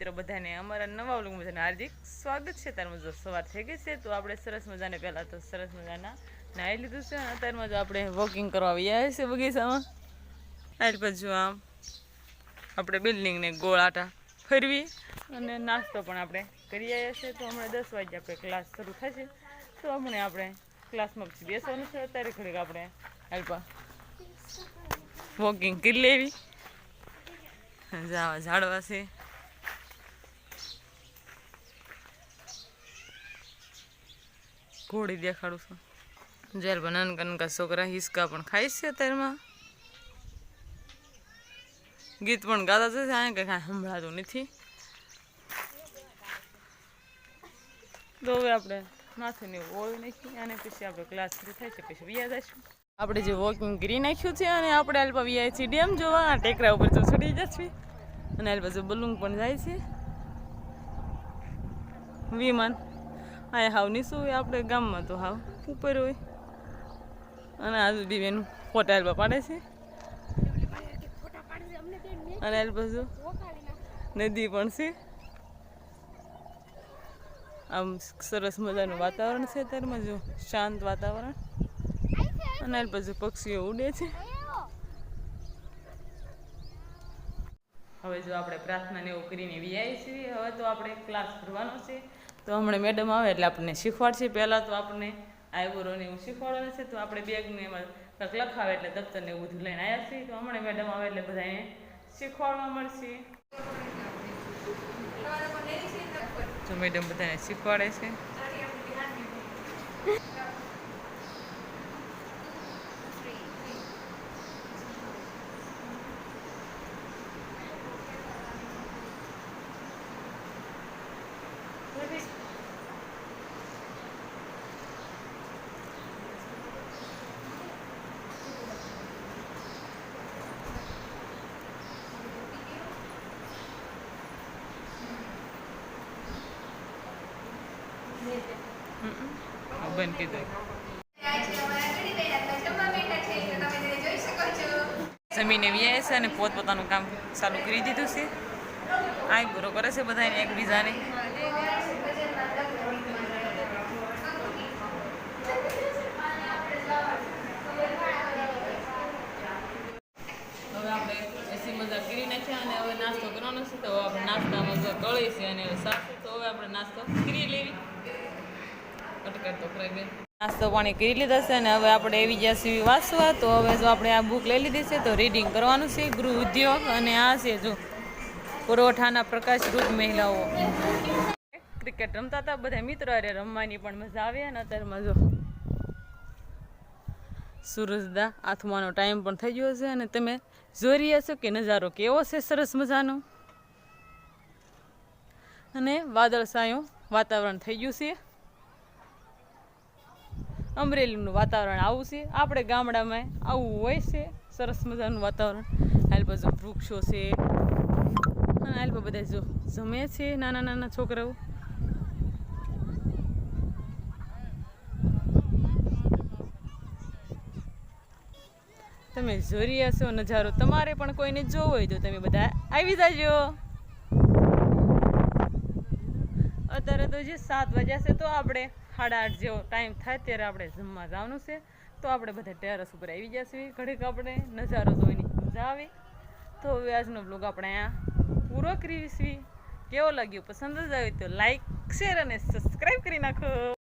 મિત્રો બધાને અમારા નવા વ્લોગમાં બધાને હાર્દિક સ્વાગત છે. તારમાં જો સવાર થઈ ગઈ છે તો આપણે સરસ મજાને પહેલાં તો સરસ મજાના નાહી લીધું છે અને અત્યારમાં જો આપણે વોકિંગ કરવા આવ્યા છે બગીચામાં. આ પછી જો આમ આપણે બિલ્ડિંગને ગોળ આટા ફરવી અને નાસ્તો પણ આપણે કરી આવ્યા છે. તો હમણાં 10 વાગે આપણે ક્લાસ શરૂ થશે તો આપણે ક્લાસમાં પછી બેસવાનું છે. અત્યારે ઘડીક આપણે હાલપા વોકિંગ કરી લેવી. જાવા ઝાડવા છે. ઘોડી દેખાડું છું. જ્યારે પણ નાનકા છોકરા હિસકા પણ ખાય છે. અત્યારમાં ગીત પણ ગાતા છે. આ કંઈ કાંઈ સંભળાતું નથી. તો હવે આપણે માથું ને ઓળવી નાખીએ અને પછી આપણે ક્લાસ શરૂ થાય છે પછી વ્યા જઈશું. આપણે જે વોકિંગ કરી નાખ્યું છે અને આપણે હાલ વ્યા છીએ ડેમ જોવા. આ ટેકરા ઉપર તો ચડી જશે અને હાલ બાજુ બલૂન પણ જાય છે. વિમાન આ હાવ નીચું હોય, આપણે ગામમાં તો હાવ ઉપર હોય. અને આજુ બીવેનું ફોટા હાલવા પાડે છે અને હાલ બાજુ નદી પણ છે. આમ સરસ મજાનું વાતાવરણ છે. અત્યારમાં જો શાંત વાતાવરણ અને હાલ બાજુ પક્ષીઓ ઉડે છે. હવે જો આપણે પ્રાર્થના ને એવું કરીને વ્યાય છીએ. હવે તો આપણે ક્લાસ ભરવાનો છે. તો હમણાં મેડમ આવે એટલે આપણને શીખવાડશે. પહેલાં તો આપણને આઈબ્રોને એવું શીખવાડવાનું છે. તો આપણે બેગને એમાં કંઈક લખાવે એટલે દફતરને એવું બધું લઈને આવ્યા છીએ. તો હમણાં મેડમ આવે એટલે બધાને શીખવાડવા મળશે. તો મેડમ બધાને શીખવાડે છે. બંધ કીધું. જમીને વ્યાય છે અને પોતપોતાનું કામ ચાલુ કરી દીધું છે. આ પૂરો કરે છે બધાને એકબીજાને. હવે આપણે એસી મજા કરી નાખ્યા અને હવે નાસ્તો કરવાનો છે. તો આપણે નાસ્તામાં જો કળી છે અને સાસુ. તો હવે આપણે નાસ્તો કરી લેવી. નાસ્તો પાણી કરી લીધા છે અને હવે આપણે એવી જ્યાં સુધી વાંચવા. તો હવે જો આપણે આ બુક લઈ લીધી છે તો રીડિંગ કરવાનું છે. ગૃહ ઉદ્યોગ અને આ છે જો પુરવઠાના પ્રકાશ રૂપ મહિલાઓ. ક્રિકેટ રમતા હતા બધા મિત્રો અરે રમવાની પણ મજા આવે. અને અત્યારમાં જો સૂરજદા આથમાનો ટાઈમ પણ થઈ ગયો છે અને તમે જોઈ રહ્યા છો કે નજારો કેવો છે સરસ મજાનો. અને વાદળછાયું વાતાવરણ થઈ ગયું છે. અમરેલીનું વાતાવરણ આવું છે. આપણે ગામડામાં આવું હોય છે સરસ મજાનું વાતાવરણ. હાલ બાજુ વૃક્ષો છે અને હાલ બધા જો જમે છે નાના નાના છોકરાઓ. તમે જોઈ રહ્યા છો નજારો. તમારે પણ કોઈને જોવો હોય તો તમે બધા આવી જાજો. અત્યારે તો જે 7 વાગ્યા છે તો આપણે 8:30 જેવો ટાઈમ થાય ત્યારે આપણે જમવા જવાનું છે. તો આપણે બધા ટેરેસ ઉપર આવી જશે. ઘડીક આપણે નજારો જોઈને મજા આવે. તો હવે આજનો બ્લોગ આપણે અહીંયા પૂરો કરીશું. કેવો લાગ્યો? પસંદ જ આવે તો લાઈક, શેર અને સબસ્ક્રાઈબ કરી નાખો.